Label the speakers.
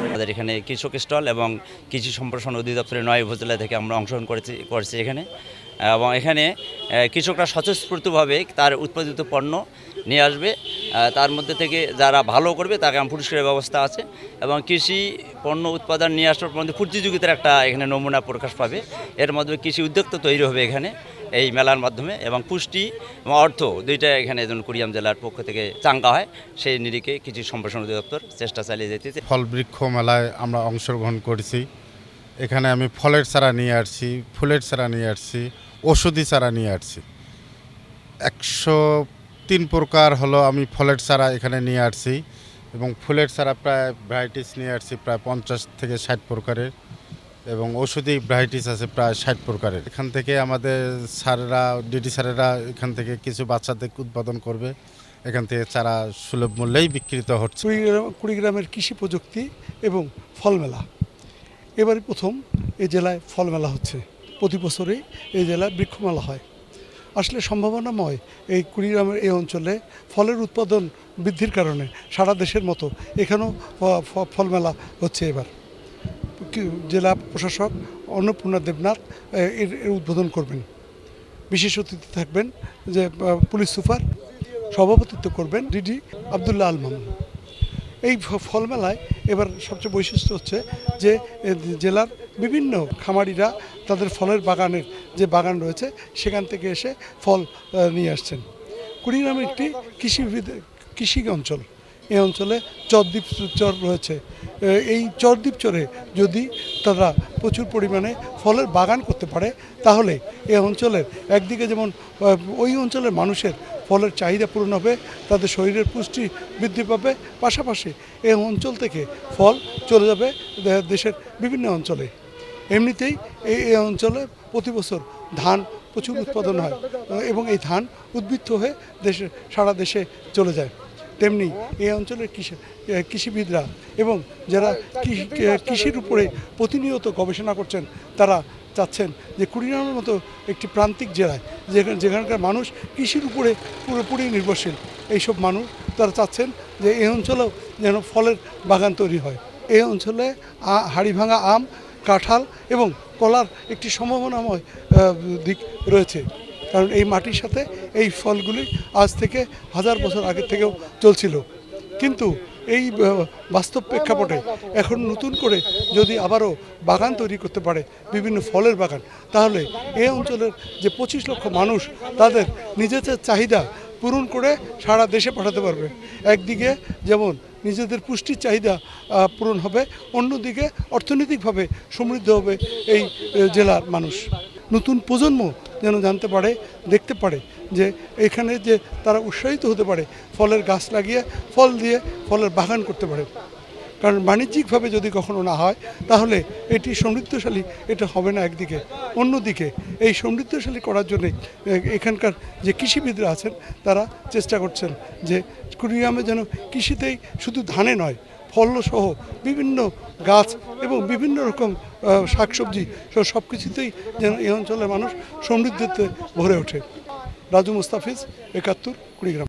Speaker 1: আমাদের এখানে কৃষক স্টল এবং কৃষি সম্প্রসারণ অধিদপ্তরের ৯ উপজেলা থেকে আমরা অংশগ্রহণ করছি এখানে, এবং এখানে কৃষকরা স্বতঃস্ফূর্তভাবে তার উৎপাদিত পণ্য নিয়ে আসবে। তার মধ্যে থেকে যারা ভালো করবে তাকে পুরস্কারের ব্যবস্থা আছে, এবং কৃষি পণ্য উৎপাদন নিয়ে আসার মধ্যে প্রতিযোগিতার একটা এখানে নমুনা প্রকাশ পাবে। এর মাধ্যমে কৃষি উদ্যোক্তা তৈরি হবে এখানে এই মেলার মাধ্যমে, এবং পুষ্টি এবং অর্থ দুইটা এখানে কুড়িগ্রাম জেলার পক্ষ থেকে চাঙ্গা হয়। সেই নিরিখে কৃষি সম্প্রসারণ অধিদপ্তর চেষ্টা চালিয়ে যেতেছে।
Speaker 2: ফল বৃক্ষ মেলায় আমরা অংশগ্রহণ করেছি। এখানে আমি ফলের চারা নিয়ে আসছি, ফুলের চারা নিয়ে আসছি, ওষুধি চারা নিয়ে আসছি। 103 প্রকার হলো আমি ফলের চারা এখানে নিয়ে আসছি, এবং ফুলের চারা প্রায় ভ্যারাইটিস নিয়ে আসছি প্রায় 50 থেকে 60 প্রকারের, এবং ওষুধি ভ্যারাইটিস আছে প্রায় 60 প্রকারের। এখান থেকে আমাদের স্যারেরা, ডিডি স্যারেরা এখান থেকে কিছু বাচ্চাদের উৎপাদন করবে। এখান থেকে চারা সুলভ মূল্যেই বিক্রিত হচ্ছে।
Speaker 3: কুড়িগ্রামের কৃষি প্রযুক্তি এবং ফল মেলা এবারই প্রথম এই জেলায় ফল মেলা হচ্ছে। প্রতি বছরই এই জেলায় বৃক্ষ মেলা হয়। আসলে সম্ভাবনাময় এই কুড়িগ্রামের এই অঞ্চলে ফলের উৎপাদন বৃদ্ধির কারণে সারা দেশের মতো এখানেও ফল মেলা হচ্ছে। এবার জেলা প্রশাসক অন্নপূর্ণা দেবনাথ এর উদ্বোধন করবেন। বিশেষ অতিথি থাকবেন যে পুলিশ সুপার, সভাপতিত্ব করবেন ডিডি আবদুল্লাহ আল মামুন। এই ফল মেলায় এবার সবচেয়ে বৈশিষ্ট্য হচ্ছে যে জেলার বিভিন্ন খামারিরা তাদের ফলের বাগানের যে বাগান রয়েছে সেখান থেকে এসে ফল নিয়ে আসছেন। কুড়িগ্রামের একটি কৃষি অঞ্চল। এই অঞ্চলে চরদ্বীপ চর রয়েছে। এই চরদ্বীপ চরে যদি তারা প্রচুর পরিমাণে ফলের বাগান করতে পারে তাহলে এই অঞ্চলের একদিকে যেমন ওই অঞ্চলের মানুষের ফলের চাহিদা পূরণ হবে, তাদের শরীরের পুষ্টি বৃদ্ধি পাবে, পাশাপাশি এই অঞ্চল থেকে ফল চলে যাবে দেশের বিভিন্ন অঞ্চলে। এমনিতেই এই অঞ্চলে প্রতি বছর ধান প্রচুর উৎপাদন হয়, এবং এই ধান উদ্বৃত্ত হয়ে সারা দেশে চলে যায়। তেমনি এই অঞ্চলের কৃষিবিদরা এবং যারা কৃষির উপরে প্রতিনিয়ত গবেষণা করছেন তারা চাচ্ছেন যে কুড়িগ্রামের মতো একটি প্রান্তিক জেলায় যেখানকার মানুষ কৃষির উপরে পুরোপুরি নির্ভরশীল, এইসব মানুষ তারা চাচ্ছেন যে এই অঞ্চলেও যেন ফলের বাগান তৈরি হয়। এই অঞ্চলে হাড়িভাঙা আম, কাঁঠাল এবং কলার একটি সম্ভাবনাময় দিক রয়েছে, কারণ এই মাটির সাথে এই ফলগুলি আজ থেকে 1000 বছর আগের থেকেও চলছিল। কিন্তু এই বাস্তব প্রেক্ষাপটে এখন নতুন করে যদি আবারও বাগান তৈরি করতে পারে, বিভিন্ন ফলের বাগান, তাহলে এই অঞ্চলের যে 25 লক্ষ মানুষ তাদের নিজেদের চাহিদা পূরণ করে সারা দেশে পাঠাতে পারবে। একদিকে যেমন নিজেদের পুষ্টির চাহিদা পূরণ হবে, অন্যদিকে অর্থনৈতিকভাবে সমৃদ্ধ হবে এই জেলার মানুষ। নতুন প্রজন্ম যেন জানতে পারে, দেখতে পারে যে এখানে যে তারা উৎসাহিত হতে পারে ফলের গাছ লাগিয়ে ফল দিয়ে ফলের বাগান করতে পারে। কারণ বাণিজ্যিকভাবে যদি কখনো না হয় তাহলে এটি সমৃদ্ধশালী এটা হবে না একদিকে। অন্যদিকে এই সমৃদ্ধশালী করার জন্যে এখানকার যে কৃষিবিদরা আছেন তারা চেষ্টা করছেন যে কুড়িগ্রামে যেন কৃষিতেই শুধু ধানে নয়, ফলসহ বিভিন্ন গাছ এবং বিভিন্ন রকম শাকসবজি সব কিছুতেই যেন এই অঞ্চলের মানুষ সমৃদ্ধিতে ভরে ওঠে। রাজু মুস্তাফিজ, ৭১, কুড়িগ্রাম।